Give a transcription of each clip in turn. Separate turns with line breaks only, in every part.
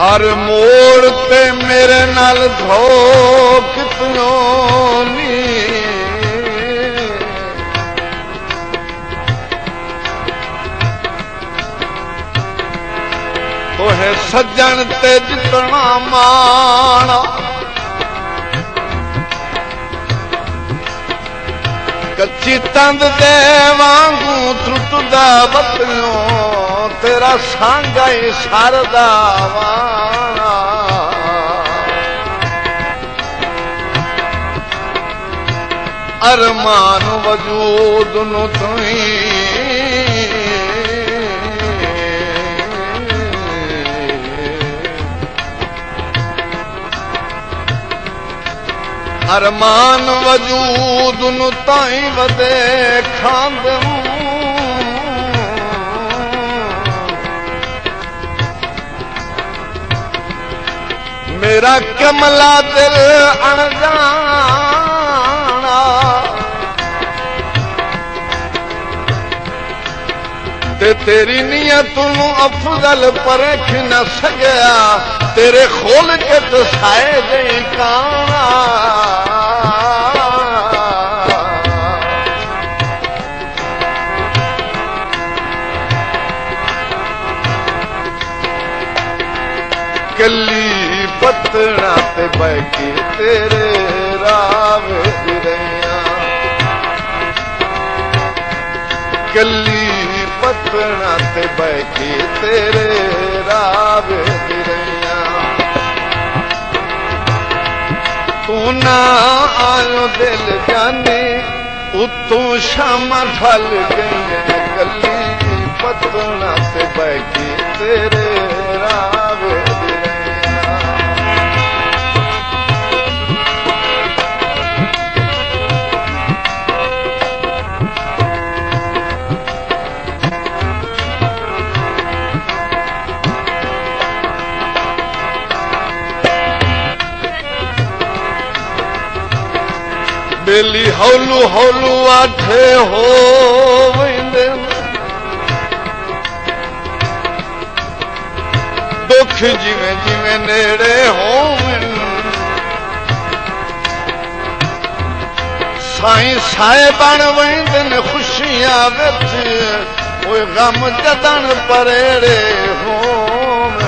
हर मोड़ ते मेरे नाल धोख कितनों नी तोहे सज्जन ते जितना माना कच्ची तंद दे वांगू त्रुटदा बतियों तेरा सांगा ही शारदा वाना अरमान वजूद नु तुई अरमान वजूद नु ताई वदे खांदूं मेरा कमला दिल अनजाना ते तेरी नीयत नू अफजल परख न सकिया तेरे खोल के तो साए दे काना कली पतना ते बैठी तेरे राव रैया कली पतना ते बैठी तेरे राव रैया तू ना आयो दिल जाने उतों शामा ढल गई कली पतना ते बैठी तेरे राव बेली हौलू हौलू आठे हो वेंदे दुख जिवें जिवें नेड़े होवन साईं साए बन वेंदे खुशियां विच कोई गम जदन परेड़े होवन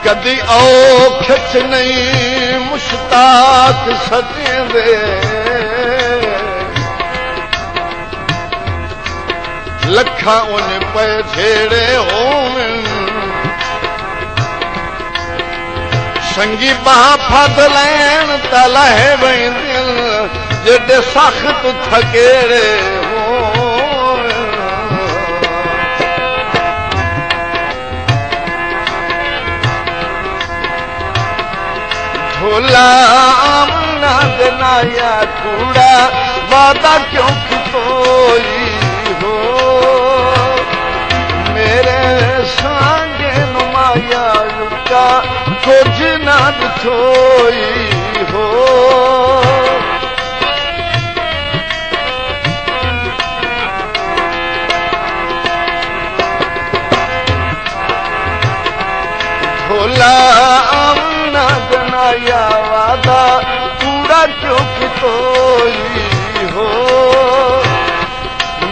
कदी औखच नहीं मुश्ताक सजेंदे लखा उन पे झेड़े होवन संगी बाह फद लैन तलहे वेंदिल जेडे सख्त थकेड़े भोला आमना दनाया कूड़ा वादा क्यों खितोई हो मेरे सांगे नुमाया लुका कुछ ना दिखोई हो भोला आमना दनाया वादा कूड़ा क्यों खितोई हो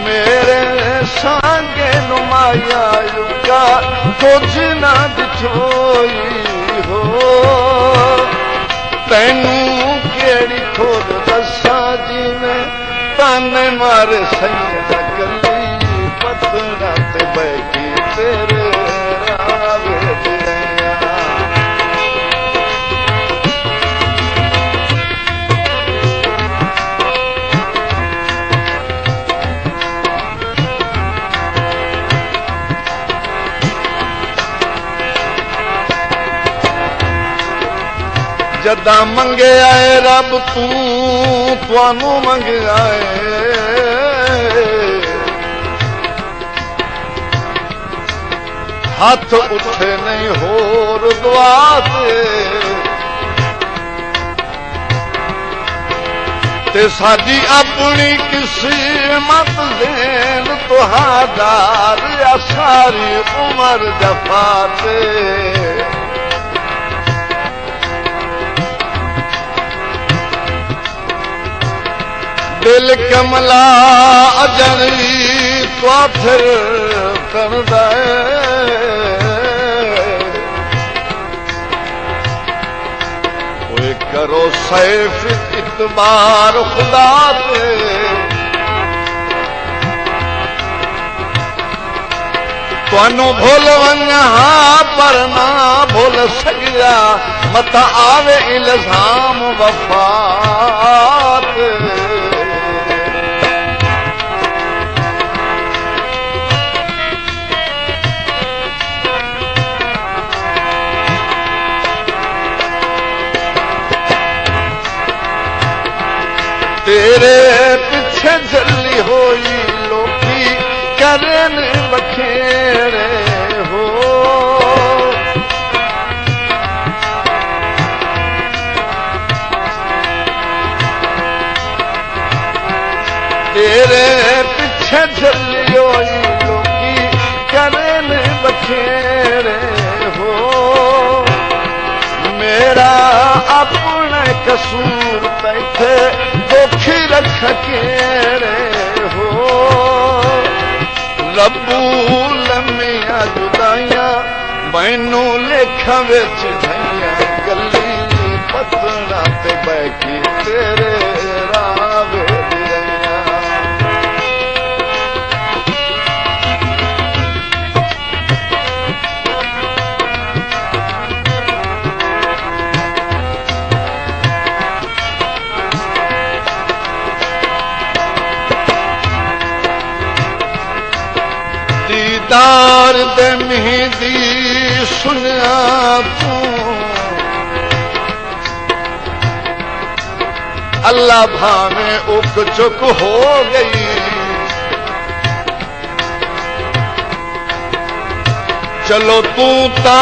मेरे सांगे नुमाया लुका कुछ ना दिखोई हो तैनू केड़ी खोद दसा जी में ताने मारे सैया कली पतना ते बैठी तेरे रावे दिया। जदा मंगे आए रब तू तुआनू मंगे आए हाथ उठे नहीं होर दुआ ते साडी अपनी किस्मत देन तुहादार या सारी उम्र जफाते दिल कमला अजनी स्वाथर करदा ओए करो सैफ इतबार खुदा ते तुहानू भूल वञा पर ना भूल सकिया मत आवे इल्जाम वफात तेरे पीछे जल्ली होई लोकी करन बखेरे हो तेरे पीछे जल्ली होई लोकी करन बखेरे हो मेरा अपना कसूर तैथे दुखी रख केरे हो रब्बू लम्मिया जुदाइया मैनू लेखा विच धैया गली पतना ते बैठी तेरे रावे दिया। दीदार दे मेहंदी सुनिया तू अल्लाह भावे उक चुक हो गई चलो तू ता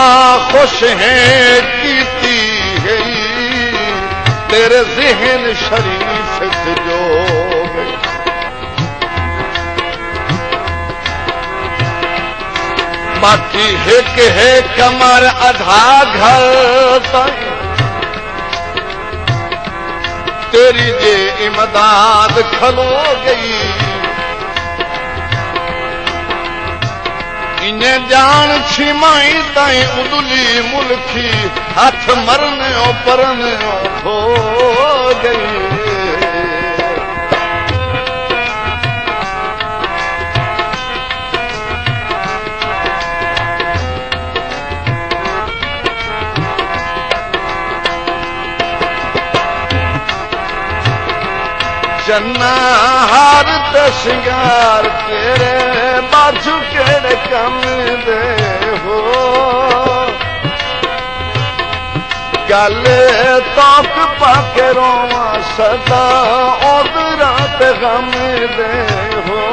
खुश है कीती गई तेरे ज़हन शरीफ जो गई बाकी हिक है कमर आधा घर ताई तेरी जे इमदाद खलो गई इन्हें जान छिमाई ताई उदली मुल्की हाथ मरने परने हो गई चन्ना हार ते सिंगार तेरे बाजू केड़े कम दे हो गल तोक पाके रोवा सदा ओदरा ते गम दे हो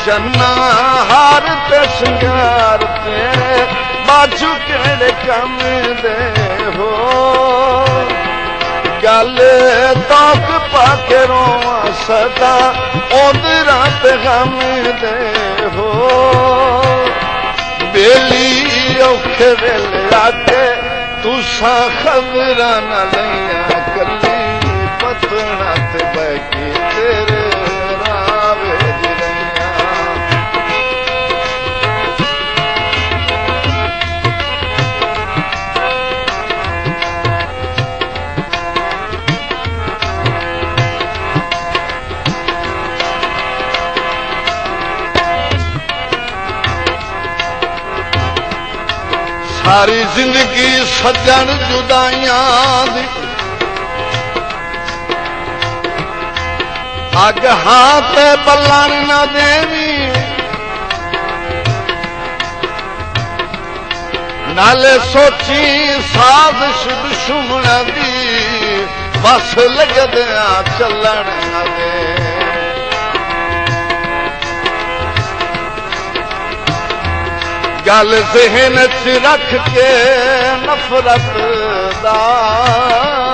चन्ना हार ते सिंगार तेरे बाजू केड़े कम दे हो गल तोक पाके रोवा सदा ओदरा ते गम दे हो बेली औखे वेले आके तुसा खबरा न लैया कली पतना ते बैठी तेरे रावे सारी जिंदगी सज्जन जुदाइयां दी अग हां ते बल्लण न देवी नाले सोची साजिश दुश्मन दी बस लगदियां चलण न दे गल ज़हन च रख के नफरत दा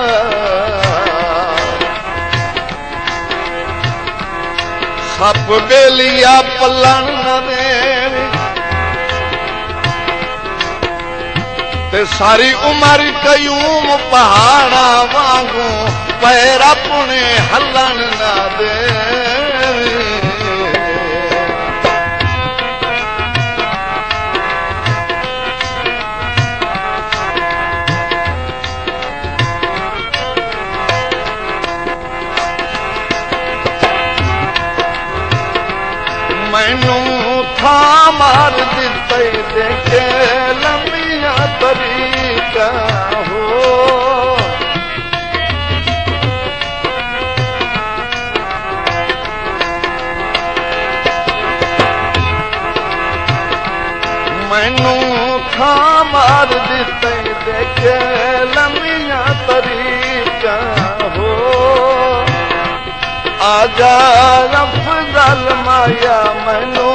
सप बेलिया पलन न देवी ते सारी उम्र कयूम पहाड़ा वांगू पैर अपने हलन न देवी मैनू था मार दिते देखे लंबिया तरीका हो मैनू था मार दिते देखे लंबिया तरीका हो आजा अफजल माया मैनू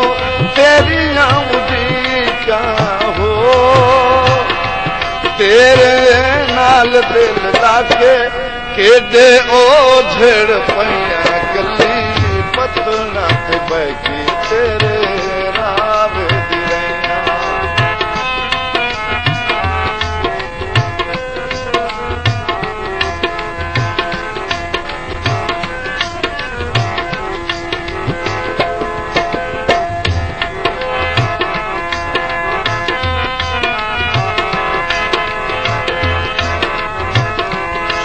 तेरिया उदीका हो तेरे नाल दिल लाके केडे ओ झड़ पैया गली पतना ते बैठी तेरे राव दी रैया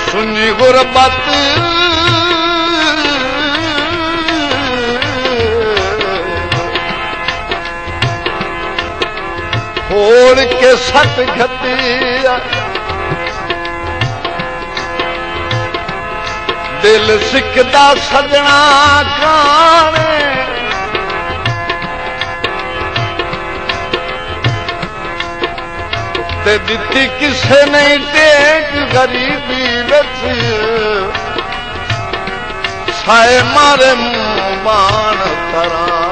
सुनी गुरबत होड़ के सट घतिया दिल सिकदा सजना काने ते दिती किसे नहीं टेक गरीबी विच साए मारे मुंह तरान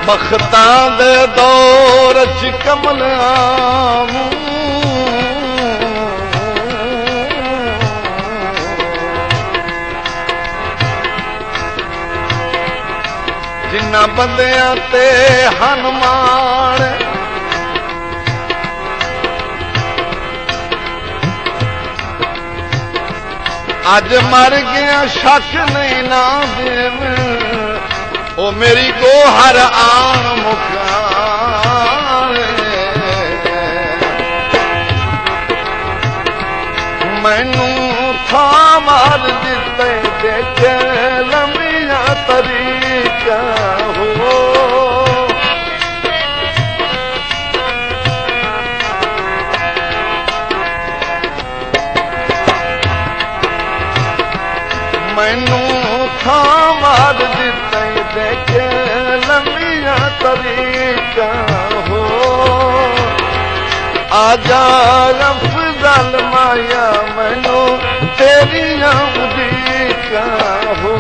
बख्तां दे दौर च कमलियां जिन्ना बंदियां ते हनुमान अज मर गया शक नहीं ना देव ओ मेरी को हर आन मुकान मैनू था मार दिते देखे लंबिया तरीका हो मैनू था मार दिते देखे लंबिया तरीका हो आजा अफजल माया मैनू तेरिया उदीका हो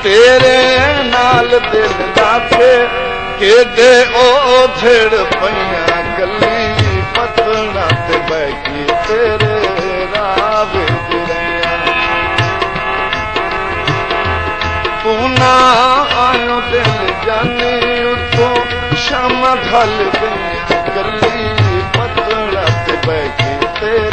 तेरे नाल दिल लाके केडे ओ झड़ पैया गली पतना ते बैठी तेरे राह दी रैया तू ना आयो दिल जाने उतो शाम ढल गई गली पतना ते बैठी तेरे